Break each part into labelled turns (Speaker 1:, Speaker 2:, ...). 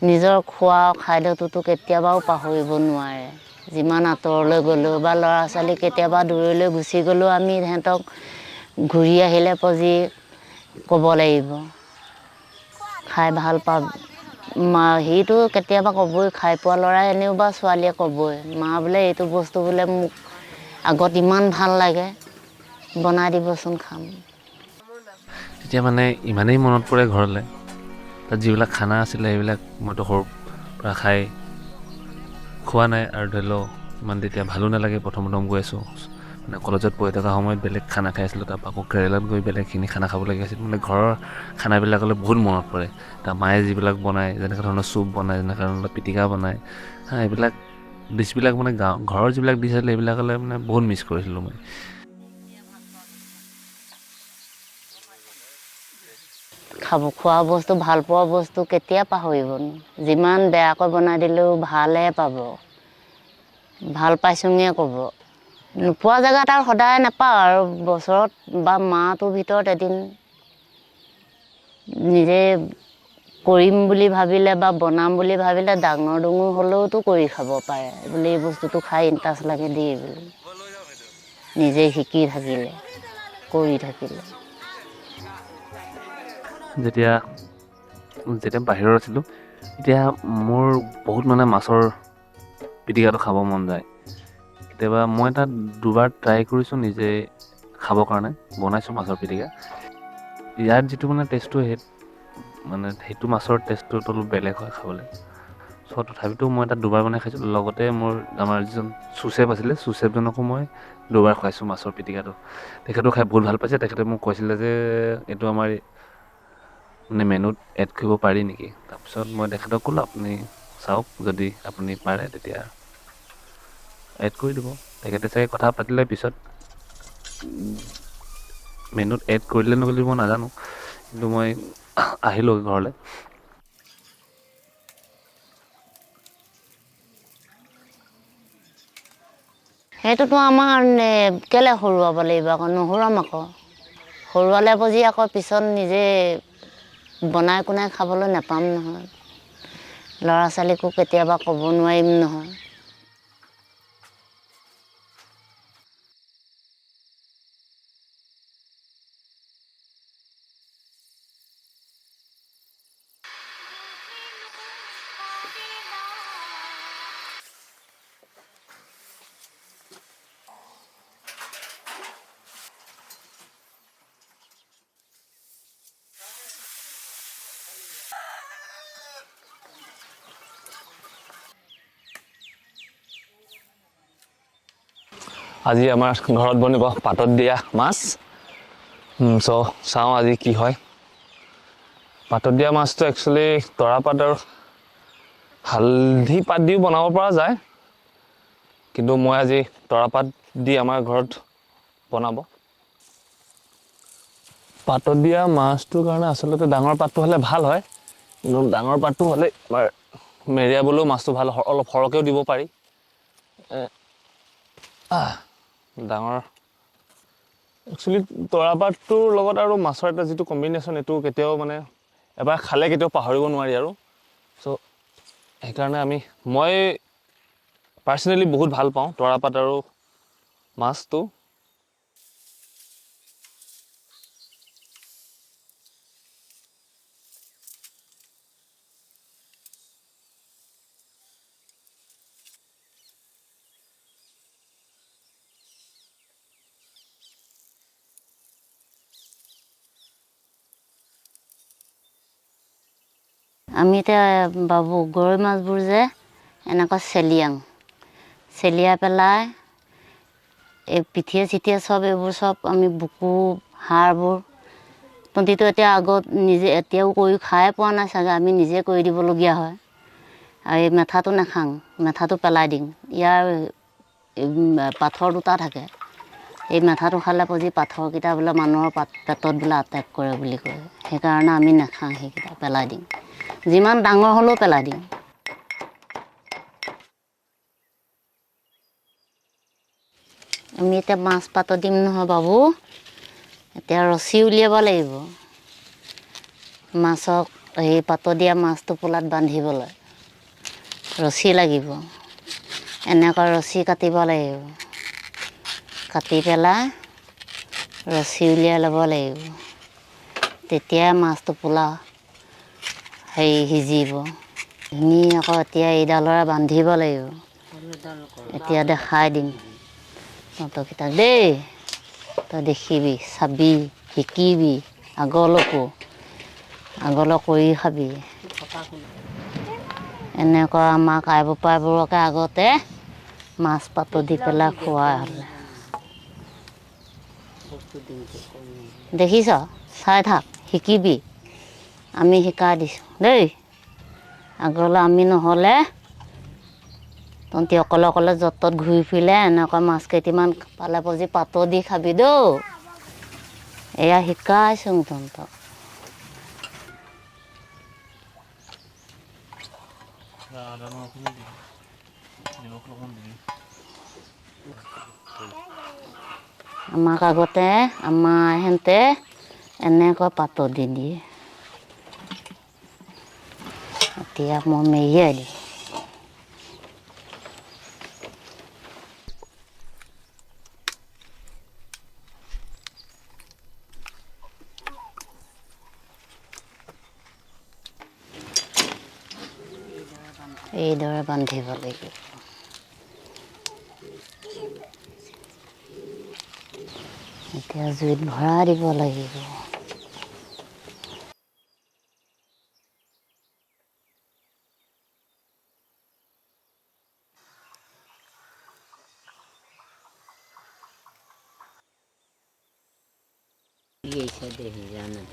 Speaker 1: নিজৰ খোৱা খাদ্যটোতো কেতিয়াবাও পাহৰিব নোৱাৰে যিমান আঁতৰলৈ গ'লেও বা ল'ৰা ছোৱালী কেতিয়াবা দূৰলৈ গুচি গ'লেও আমি সিহঁতক ঘূৰি আহিলে পজি ক'ব লাগিব খাই ভাল পাব সিটো কেতিয়াবা ক'বই খাই পোৱা ল'ৰাই এনেও বা ছোৱালীয়ে ক'বই মা বোলে এইটো বস্তু বোলে মোক আগত ইমান ভাল লাগে বনাই দিবচোন খাম
Speaker 2: তেতিয়া মানে ইমানেই মনত পৰে ঘৰলৈ তাত যিবিলাক খানা আছিলে সেইবিলাক মইতো সৰুৰ পৰা খাই খোৱা নাই আৰু ধৰি লওক ইমান তেতিয়া ভালো নালাগে প্ৰথম গৈ আছোঁ মানে কলেজত পঢ়ি থকা সময়ত বেলেগ খানা খাই আছিলোঁ তাৰপৰা আকৌ কেৰেলাত গৈ বেলেগখিনি খানা খাবলগীয়া আছিল মানে ঘৰৰ খানাবিলাকলৈ বহুত মনত পৰে তাৰ মায়ে যিবিলাক বনায় যেনেকুৱা ধৰণৰ চুপ বনায় যেনেকুৱা ধৰণৰ পিটিকা বনায় এইবিলাক ডিছবিলাক মানে ঘৰৰ যিবিলাক ডিছ আছিলে সেইবিলাকলৈ মানে বহুত মিছ কৰিছিলোঁ মই
Speaker 1: খোৱা বস্তু ভাল পোৱা বস্তু কেতিয়া পাহৰিব যিমান বেয়াকৈ বনাই দিলেও ভালহে পাব ভাল পাইছোঙে ক'ব নোপোৱা জেগাত আৰু সদায় নাপাওঁ আৰু বছৰত বা মাহটোৰ ভিতৰত এদিন নিজে কৰিম বুলি ভাবিলে বা বনাম বুলি ভাবিলে ডাঙৰ হ'লেওতো কৰি খাব পাৰে বোলে এই বস্তুটো খাই ইণ্টাৰেষ্ট লাগে দেই বুলি নিজে শিকি থাকিলে কৰি থাকিলে
Speaker 2: যেতিয়া বাহিৰত আছিলোঁ তেতিয়া মোৰ বহুত মানে মাছৰ পিটিকাটো খাব মন যায় কেতিয়াবা মই তাত দুবাৰ ট্ৰাই কৰিছোঁ নিজে খাবৰ কাৰণে বনাইছোঁ মাছৰ পিটিকা ইয়াত যিটো মানে টেষ্টটো মানে সেইটো মাছৰ টেষ্টটোতো অলপ বেলেগ হয় খাবলৈ চ' তথাপিতো মই তাত দুবাৰ বনাই খাইছোঁ লগতে মোৰ আমাৰ যিজন চুচেফ আছিলে চুচেফজনকো মই দুবাৰ খুৱাইছোঁ মাছৰ পিটিকাটো তেখেতেও খাই বহুত ভাল পাইছে তেখেতে মোক কৈছিলে যে এইটো আমাৰ মানে মেনুত এড কৰিব পাৰি নেকি তাৰপিছত মই তেখেতক ক'লোঁ আপুনি চাওক যদি আপুনি পাৰে তেতিয়া এড কৰি দিব তেখেতে চাগে কথা পাতিলে পিছত মেনুত এড কৰিলে নকৰিলে মই নাজানো কিন্তু মই আহিলোঁ ঘৰলৈ
Speaker 1: সেইটোতো আমাৰ কেলৈ সৰুৱাব লাগিব আকৌ নুসুৰাম আকৌ সৰুৱালে বুজি আকৌ পিছত নিজে বনাই কোনাই খাবলৈ নাপাম নহয় ল'ৰা ছোৱালীকো কেতিয়াবা ক'ব নোৱাৰিম নহয়
Speaker 3: আজি আমাৰ ঘৰত বনিব পাতত দিয়া মাছ চ' চাওঁ আজি কি হয় পাতত দিয়া মাছটো একচুৱেলি তৰা পাত আৰু হালধি পাত দিও বনাব পৰা যায় কিন্তু মই আজি তৰা পাত দি আমাৰ ঘৰত বনাব পাতত দিয়া মাছটোৰ কাৰণে আচলতে ডাঙৰ পাতটো হ'লে ভাল হয় কিন্তু ডাঙৰ পাতটো হ'লে আমাৰ মেৰিয়াবলৈও মাছটো ভাল অলপ সৰহকৈও দিব পাৰি ডাঙৰ একচুৱেলি তৰাপাতটোৰ লগত আৰু মাছৰ এটা যিটো কম্বিনেশ্যন এইটো কেতিয়াও মানে এবাৰ খালে কেতিয়াও পাহৰিব নোৱাৰি আৰু চ' সেইকাৰণে মই পাৰ্চনেলি বহুত ভাল পাওঁ তৰাপাত আৰু মাছটো
Speaker 1: আমি এতিয়া বাবু গৰৈ মাছবোৰ যে এনেকুৱা চেলিয়াই পেলাই এই পিঠিয়ে চিঠিয়ে চব এইবোৰ চব আমি বুকু হাড়বোৰ তন্তিটো এতিয়া আগত নিজে এতিয়াও কৰি খাই পোৱা নাই চাগে আমি নিজে কৰি দিবলগীয়া হয় আৰু এই মেথাটো নাখাওঁ মেথাটো পেলাই দিওঁ ইয়াৰ পাথৰ দুটা থাকে এই মেথাটো খালে পজি পাথৰকেইটা বোলে মানুহৰ পেটত বোলে এটেক কৰে বুলি কয় সেইকাৰণে আমি নাখাওঁ সেইকেইটা পেলাই দিওঁ যিমান ডাঙৰ হ'লেও পেলাই দিওঁ আমি এতিয়া মাছ পাতত দিম নহয় বাবু এতিয়া ৰছী উলিয়াব লাগিব মাছক সেই পাতত দিয়া মাছটো পোলাত বান্ধিবলৈ ৰছী লাগিব এনেকুৱা ৰছী কাটিব লাগিব কাটি পেলাই ৰছী উলিয়াই ল'ব লাগিব তেতিয়া মাছটো পোলা সিজিব ধুনীয়াকৈ এতিয়া এইডালৰে বান্ধিব লাগিব এতিয়া দেখাই দিম তহঁতকেইটাক দেই তই দেখিবি চাবি শিকিবি আগলৈ কৰি খাবি এনেকুৱা আমাক আইবোৰকে আগতে মাছ পাতত দি পেলাই খোৱা হ'লে দেখিছ চাই থাক শিকিবি আমি শিকাই দিছোঁ দেই আগলৈ আমি নহ'লে তহঁতি অকলে য'ত ত'ত ঘূৰি ফুৰিলে এনেকুৱা মাছ কেইটামান পালে পজি পাতত দি খাবি দেই এয়া শিকাইছোঁ তহঁতক আমাক আগতে আমাৰ এহেঁতে এনেকৈ পাতত দি দিয়ে এতিয়া মই মেৰিয়াই দিম এইদৰে বান্ধিব লাগিব এতিয়া জুইত ভৰাই দিব লাগিব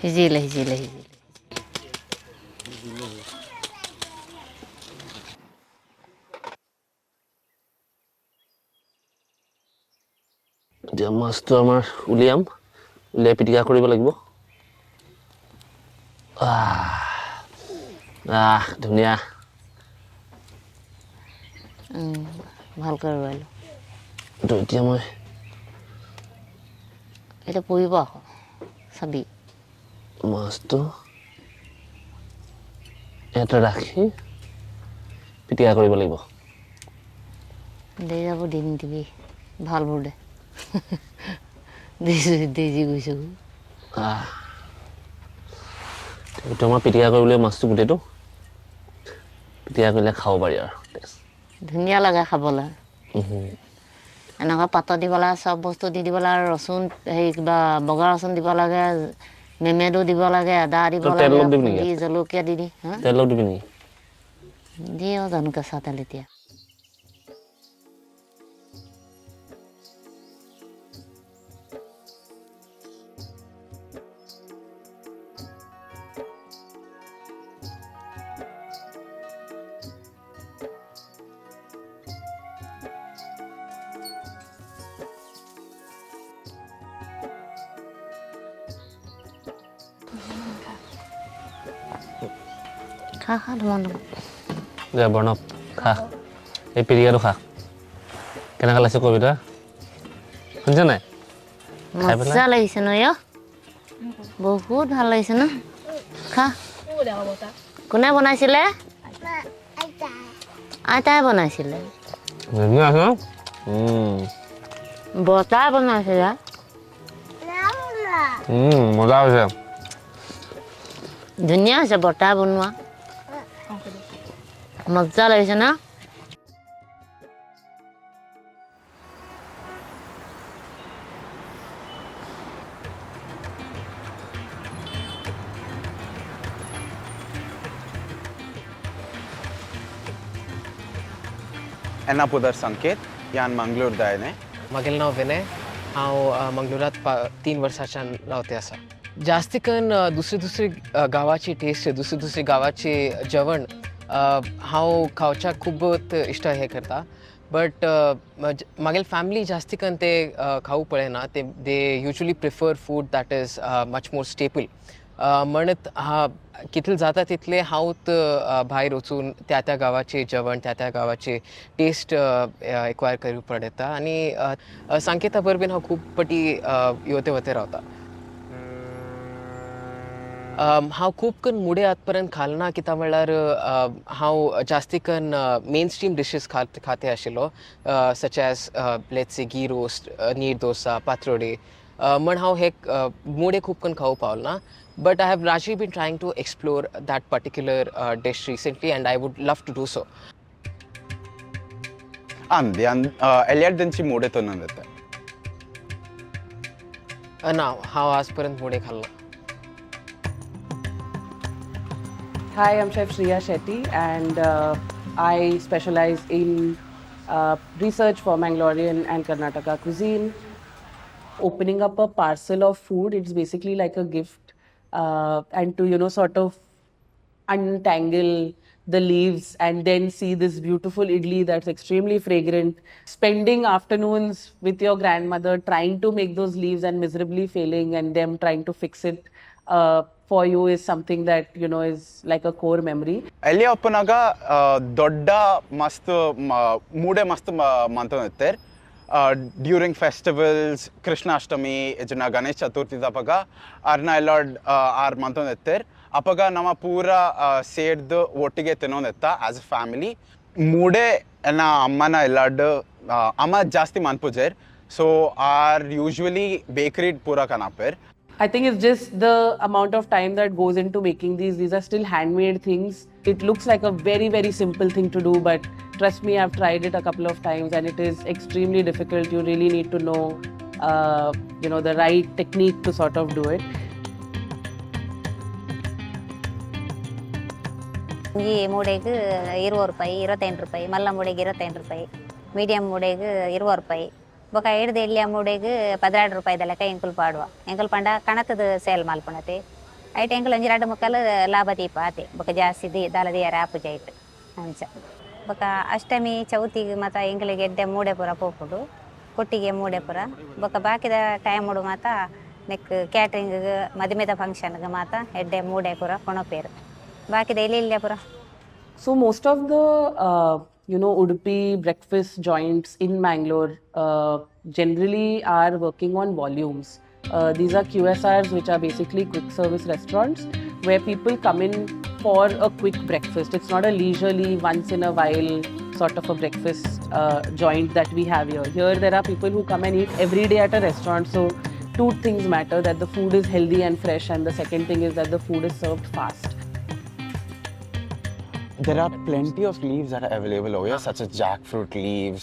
Speaker 1: সিজিলে
Speaker 3: এতিয়া মাছটো আমাৰ উলিয়াই পিটিকা কৰিব লাগিব ধুনীয়া
Speaker 1: ভালকৈ ৰ'লো
Speaker 3: এতিয়া মই
Speaker 1: এতিয়া পৰিব আকৌ চাবি
Speaker 3: মাছটো ইয়াতে ৰাখি পিটিকা কৰিব লাগিব
Speaker 1: দে যাব দি নিদিবি ভালবোৰ দে দেজি গৈছোঁ
Speaker 3: এইটো আমাৰ পিটিকা কৰিবলৈ মাছটো গোটেইটো পিটিকা কৰিলে খাব পাৰি আৰু
Speaker 1: ধুনীয়া লাগে খাবলৈ এনেকুৱা পাতত দিব লাগে চব বস্তু দি দিব লাগে ৰচুন কিবা বগা ৰচুন দিব লাগে মেমেদো দিব লাগে আদা দিব
Speaker 3: তেল
Speaker 1: লাগে
Speaker 3: অলপ দিবি নেকি
Speaker 1: খুন্দি জলকীয়া দি
Speaker 3: তেল অলপ দিবি নেকি
Speaker 1: দিয়ে জানো কেঁচা তেল এতিয়া খা ধুমা
Speaker 3: দে বৰ্ণৱ খা এই পিটিকাটো খা কেনেকুৱা লাগিছে কবি তই শুনিছ নাই
Speaker 1: মজা লাগিছে ন বহুত ভাল লাগিছে ন খা কোনে বনাইছিলে আইতাই বনাইছিলে বৰ্তাই বনাইছিলে
Speaker 3: মজা হৈছে
Speaker 1: ধুনীয়া হৈছে বৰ্তাই বনোৱা মজা লাগিছে না
Speaker 4: Enapudar Sanket, Yan Mangaluru Daine.
Speaker 5: Magil नाव विनय हांव मंगळुरात 3 वर्सांच्यान रावते आसा जास्ती करून दुसरी गांवाची टेस्ट दुसरी गांवाची जेवण हांव खावच्याक खूब इश्ट हे करता बट मागेल फॅमिली जास्ती करून ते खाऊ पळयना they usually prefer food that is much more staple म्हणत कितले जाता तितले हांव भायर वचून त्या गांवाचे जेवण त्या गांवाचे टेस्ट एक्वायर करूंक पडटा आनी संकेता बरोबर हांव खूब फावटी येवते वते रावता हांव खूब करून मुडे आतापर्यंत खालना कित्याक म्हणल्यार हांव जास्ती करून मेन स्ट्रीम डिशीज खाते आशिल्लो such as let's say ghee roast neer dosa patrode म्हण हांव हे मुडे खूब करून खावूंक पावलो ना but I have largely been trying to explore that particular dish recently and I would love to do so
Speaker 4: ಎಲ್ಲಿಯಡ್ ದಿಂಚಿ ಮೂಡೆ ತೊನ್ನತ್ತೆ
Speaker 5: ना हांव आज पर्यंत मुडे खाल्लो
Speaker 6: Hi, I'm Chef Shriya Shetty, and I specialize in research for Mangalorean and Karnataka cuisine. Opening up a parcel of food, it's basically like a gift, and to sort of untangle the leaves and then see this beautiful idli that's extremely fragrant. Spending afternoons with your grandmother trying to make those leaves and miserably failing and them trying to fix it for you is something that is like a core memory.
Speaker 4: ಎಲ್ಲಿ ಒಪ್ಪನಾಗ ದೊಡ್ಡ ಮಸ್ತ್ ಮೂಡೆ ಮಸ್ತ್ ಮಂತೊಂದಿತ್ತೇರ್ during festivals Krishnashtami ಇಜ್ನ ಗಣೇಶ ಚತುರ್ಥಿ ದಪಗ ಅರ್ನ ಎಲ್ಲಾಡ್ ಆರ್ ಮಂತೊಂದಿತ್ತೇರ್ ಅಪಗ ನಮ್ಮ ಪೂರ ಸೇರ್ದು ಒಟ್ಟಿಗೆ ತಿನ್ನೋದಿತ್ತ ಆಸ್ ಅ ಫ್ಯಾಮಿಲಿ ಮೂಡೆ ಎನ್ನ ಅಮ್ಮನ ಎಲ್ಲಾಡ್ ಅಮ್ಮ ಜಾಸ್ತಿ ಮನ್ಪುಜೇರ್ ಸೊ ಆರ್ ಯೂಶ್ವಲಿ ಬೇಕರಿ ಪೂರ ಕನಾಪೇರ್
Speaker 6: I think it's just the amount of time that goes into making these. These are still handmade things. It looks like a very, very simple thing to do, but trust me, I've tried it a couple of times and it is extremely difficult. You really need to know, the right technique to sort of do it.
Speaker 7: ಈ ಮೂಡೆಗೆ 20 ರೂಪಾಯಿ 25 ರೂಪಾಯಿ ಮಲ್ಲ ಮೂಡೆಗೆ 25 ರೂಪಾಯಿ medium ಮೂಡೆಗೆ 20 ರೂಪಾಯಿ ಬೊಕ ಹಿಡ್ದು ಎಲ್ಲಿಯ ಮೂಡೆಗೆ 16 ರೂಪಾಯಿದ ಲೆಕ್ಕ ಎಂಕುಲ್ ಪಾಡುವ ಎಂಕುಲ್ ಪಂಡ ಕಣತದ ಸೇಲ್ ಮಾಲ್ಪಣತೆ ಐಟ್ ಎಂಕುಲ್ ಒಂಜಿ 2 ಮುಕ್ಕಲು ಲಾಭ ದೀಪ ಆತೆ ಬೊಕ ಜಾಸ್ತಿ ದಾಲದಿಯರ ಆಪು ಜೈಟ್ ಅಂಚ ಬೊಕ ಅಷ್ಟಮಿ ಚೌತಿಗೆ ಮಾತ ಎಂಕುಲಿಗೆ ಎಡ್ಡೆ ಮೂಡೆ ಪೂರ ಪೋಪುಡು ಕೊಟ್ಟಿಗೆ ಮೂಡೆ ಪೂರ ಬೊಕ ಬಾಕಿದ ಟೈಮ್ ಉಡು ಮಾತ ನೆಕ್ ಕ್ಯಾಟ್ರಿಂಗ್ಗೆ ಮದುಮೆದ ಫಂಕ್ಷನ್ಗೆ ಮಾತ ಎಡ್ಡೆ ಮೂಡೆ ಪೂರ ಕೊಣಪೇರು ಬಾಕಿದ ಎಲ್ಲಿ ಪೂರ
Speaker 6: So most of the Udupi breakfast joints in Mangalore generally are working on volumes. These are QSRs, which are basically quick service restaurants where people come in for a quick breakfast. It's not a leisurely once in a while sort of a breakfast joint that we have here. Here there are people who come and eat every day at a restaurant. So two things matter, that the food is healthy and fresh, and the second thing is that the food is served fast.
Speaker 4: There are plenty of leaves that are available over here, such as jackfruit leaves,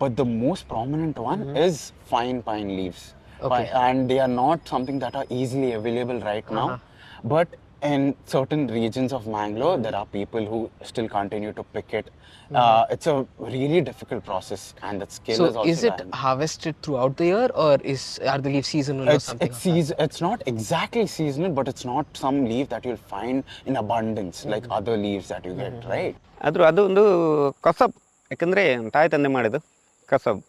Speaker 4: but the most prominent one is fine pine leaves.
Speaker 5: Okay.
Speaker 4: And they are not something that are easily available right now. But in certain regions of Mangalore, there are people who still continue to pick it. It's a really difficult process, and that skill
Speaker 5: so
Speaker 4: is also
Speaker 5: is it
Speaker 4: valuable.
Speaker 5: harvested throughout the year or are the leaves seasonal or something
Speaker 4: It's not exactly seasonal, but it's not some leaf that you'll find in abundance like other leaves that you get, right?
Speaker 8: ಆದರೂ ಅದು ಒಂದು ಕಸಬ್, ಯಾಕಂದರೆ ತಾಯಿ ತಂದೆ ಮಾಡಿದ್ದು ಕಸಬ್.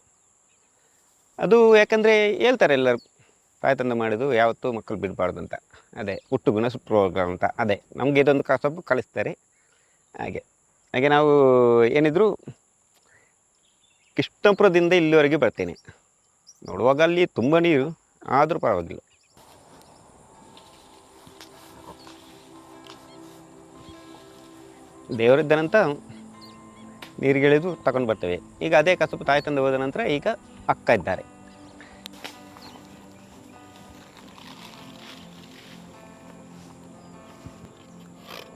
Speaker 8: ಅದು ಯಾಕಂದರೆ ಹೇಳ್ತಾರೆ ಎಲ್ಲರೂ ತಾಯಿ ತಂದೆ ಮಾಡಿದ್ದು ಯಾವತ್ತೂ ಮಕ್ಕಳು ಬಿಡಬಾರ್ದು ಅಂತ. ಅದೇ ಹುಟ್ಟುಗುಣ ಪ್ರೋಗ್ರಾಮ್ ಅಂತ. ಅದೇ ನಮಗೆ ಇದೊಂದು ಕಸಬ್ ಕಲಿಸ್ತಾರೆ. ಹಾಗೆ ನಾವು ಏನಿದ್ರು ಕೃಷ್ಣಪುರದಿಂದ ಇಲ್ಲಿವರೆಗೆ ಬರ್ತೇನೆ. ನೋಡುವಾಗ ಅಲ್ಲಿ ತುಂಬ ನೀರು, ಆದರೂ ಪರವಾಗಿಲ್ಲ. ದೇವರಿದ್ದನಂತ ನೀರಿಗಿಳಿದು ತಗೊಂಡು ಬರ್ತೇವೆ. ಈಗ ಅದೇ ಕಸಬು ತಾಯಿ ತಂದೆ ಹೋದ ನಂತರ ಈಗ ಅಕ್ಕ ಇದ್ದಾರೆ.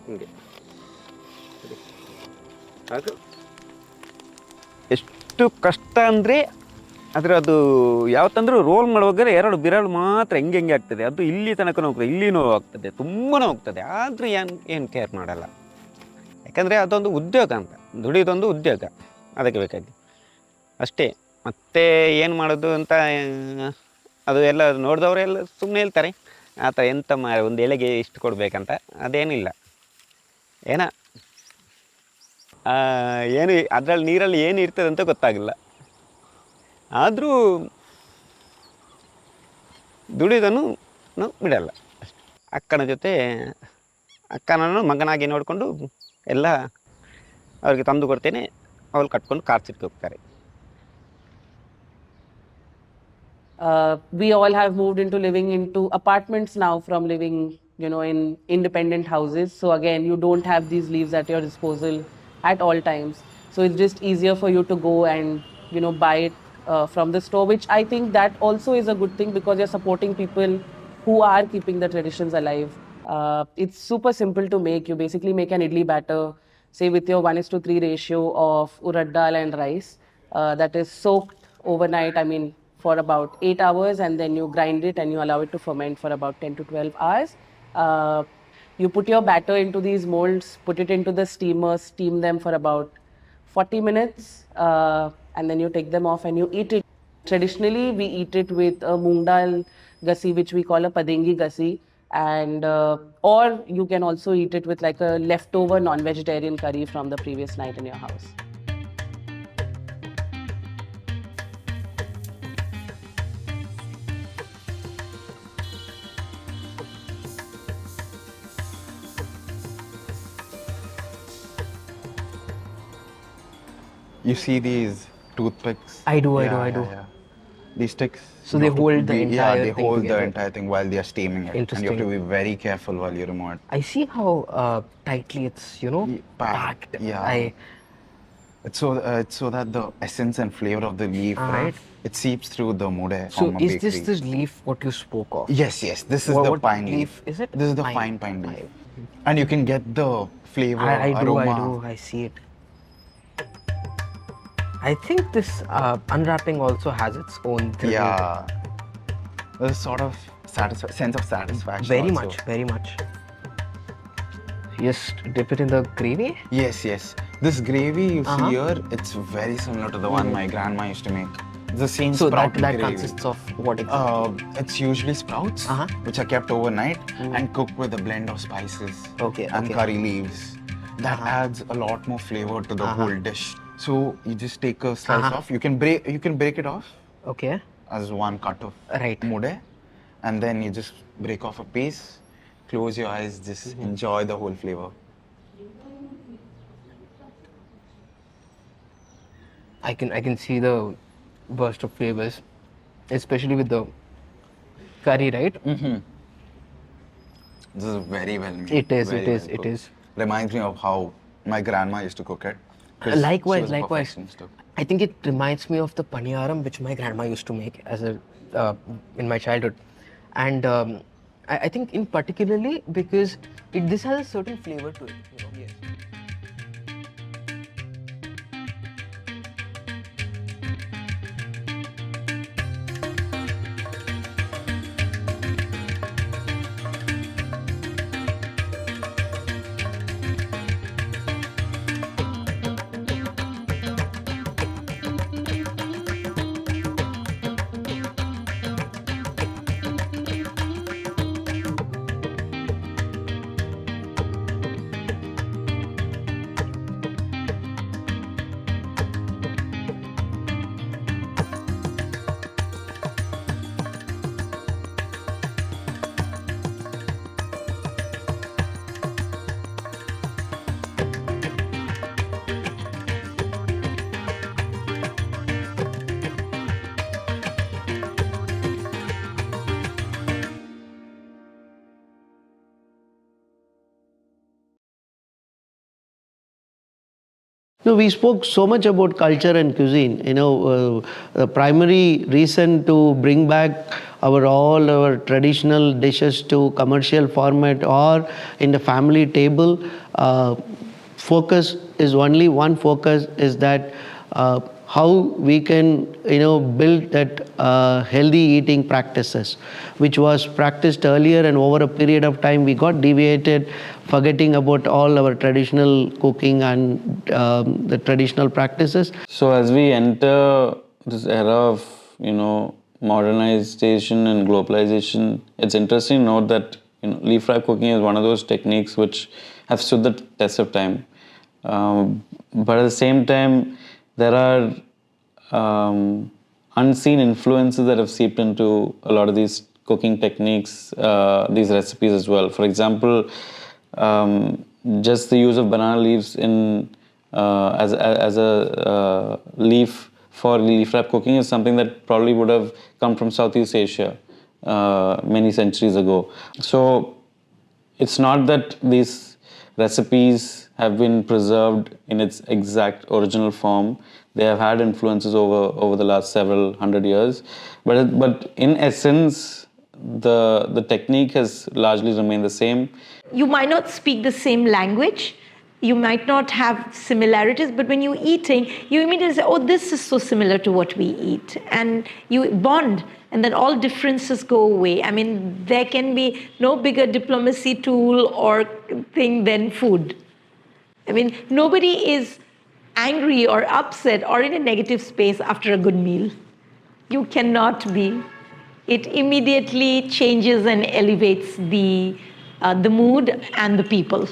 Speaker 8: ಹಿಂಗೆ ಅದು ಎಷ್ಟು ಕಷ್ಟ ಅಂದರೆ ಅದು ಯಾವತ್ತಂದ್ರೂ ರೋಲ್ ಮಾಡುವಾಗ 2 ಬಿರಳು ಮಾತ್ರ ಹೆಂಗೆ ಆಗ್ತದೆ. ಅದು ಇಲ್ಲಿ ತನಕ ಹೋಗ್ತದೆ, ಇಲ್ಲಿ ನೋವು ಆಗ್ತದೆ, ತುಂಬಾ ಹೋಗ್ತದೆ. ಆದರೂ ಏನು ಕೇರ್ ಮಾಡಲ್ಲ, ಯಾಕಂದರೆ ಅದೊಂದು ಉದ್ಯೋಗ ಅಂತ, ದುಡಿಯೋದೊಂದು ಉದ್ಯೋಗ, ಅದಕ್ಕೆ ಬೇಕಾಗಿ ಅಷ್ಟೇ. ಮತ್ತೆ ಏನು ಮಾಡೋದು ಅಂತ ಅದು ಎಲ್ಲ ನೋಡಿದವರೆಲ್ಲ ಸುಮ್ಮನೆ ಹೇಳ್ತಾರೆ, ಆ ಥರ ಎಂತ ಒಂದು ಎಲೆಗೆ ಇಷ್ಟು ಕೊಡಬೇಕಂತ. ಅದೇನಿಲ್ಲ, ಏನು ಅದರಲ್ಲಿ ನೀರಲ್ಲಿ ಏನು ಇರ್ತದೆ ಅಂತ ಗೊತ್ತಾಗಿಲ್ಲ. ಆದರೂ ದುಡಿಯೋದನ್ನು ನಾವು ಬಿಡಲ್ಲ. ಅಕ್ಕನ ಜೊತೆ ಅಕ್ಕನನ್ನು ಮಗನಾಗಿ ನೋಡಿಕೊಂಡು ಎಲ್ಲ ಅವ್ರಿಗೆ ತಂದು ಕೊಡ್ತೇನೆ, ಅವ್ರು ಕಟ್ಕೊಂಡು ಕಾರ್ಸಿಟ್ಗೆ ಹೋಗ್ತಾರೆ.
Speaker 6: We all have moved into living into apartments now from living in independent houses. So again, you don't have these leaves at your disposal at all times. So it's just easier for you to go and, buy it from the store, which I think that also is a good thing because you're supporting people who are keeping the traditions alive. It's super simple to make. You basically make an idli batter, say with your 1:3 ratio of urad dal and rice, that is soaked overnight, for about 8 hours, and then you grind it and you allow it to ferment for about 10 to 12 hours. Uh, you put your batter into these molds, put it into the steamer, steam them for about 40 minutes, and then you take them off and you eat it. Traditionally, we eat it with a moong dal gasi, which we call a padengi gasi, and or you can also eat it with like a leftover non-vegetarian curry from the previous night in your house.
Speaker 4: You see these toothpicks?
Speaker 5: I do.
Speaker 4: Yeah. These sticks.
Speaker 5: So they hold the entire
Speaker 4: they
Speaker 5: thing
Speaker 4: hold
Speaker 5: together.
Speaker 4: the entire thing while they are steaming it. And you have to
Speaker 5: Interesting.
Speaker 4: be very careful while you remove it.
Speaker 5: I see how tightly it's, packed.
Speaker 4: Yeah. It's so that the essence and flavor of the leaf, right? It seeps through the moode.
Speaker 5: So is this the leaf what you spoke of?
Speaker 4: Yes. This is the
Speaker 5: What
Speaker 4: pine
Speaker 5: leaf
Speaker 4: leaf.
Speaker 5: is it?
Speaker 4: This is the fine pine leaf. And you can get the flavor, aroma.
Speaker 5: I see it. I think this unwrapping also has its own thrill.
Speaker 4: Yeah. There's a sort of sense of satisfaction.
Speaker 5: Very
Speaker 4: also.
Speaker 5: much, very much. Just dip it in the gravy?
Speaker 4: Yes. This gravy you see here, it's very similar to the one my grandma used to make. It's the same
Speaker 5: So
Speaker 4: sprout
Speaker 5: that
Speaker 4: gravy.
Speaker 5: consists of what exactly?
Speaker 4: It's usually sprouts, which are kept overnight and cooked with a blend of spices and curry leaves. That adds a lot more flavor to the whole dish. So you just take a slice off. You can break it off.
Speaker 5: Okay.
Speaker 4: As one cut of
Speaker 5: Right.
Speaker 4: moode, and then you just break off a piece. Close your eyes, just enjoy the whole flavor.
Speaker 5: I can see the burst of flavors, especially with the curry, right?
Speaker 4: This is very well made.
Speaker 5: It is.
Speaker 4: Very well cooked. Reminds me of how my grandma used to cook it. 'Cause she
Speaker 5: Likewise.
Speaker 4: was a perfectionist too.
Speaker 5: I think it reminds me of the paniyaram which my grandma used to make as in my childhood, and I think in particularly because this has a certain flavor to it. Yes.
Speaker 9: No, we spoke so much about culture and cuisine. The primary reason to bring back all our traditional dishes to commercial format or in the family table, focus is only one focus is that how we can build that healthy eating practices, which was practiced earlier, and over a period of time we got deviated, forgetting about all our traditional cooking and the traditional practices.
Speaker 10: So as we enter this era of modernization and globalization, it's interesting to note that leaf wrap cooking is one of those techniques which have stood the test of time. But at the same time, there are unseen influences that have seeped into a lot of these cooking techniques, these recipes as well. For example, just the use of banana leaves in as a leaf for leaf wrap cooking is something that probably would have come from Southeast Asia many centuries ago. So it's not that these recipes have been preserved in its exact original form. They have had influences over the last several hundred years, but in essence, the technique has largely remained the same.
Speaker 11: You might not speak the same language, you might not have similarities, but when you're eating, you immediately say, oh, this is so similar to what we eat. And you bond, and then all differences go away. I mean, there can be no bigger diplomacy tool or thing than food. I mean, nobody is angry or upset or in a negative space after a good meal. You cannot be. It immediately changes and elevates the mood and the people.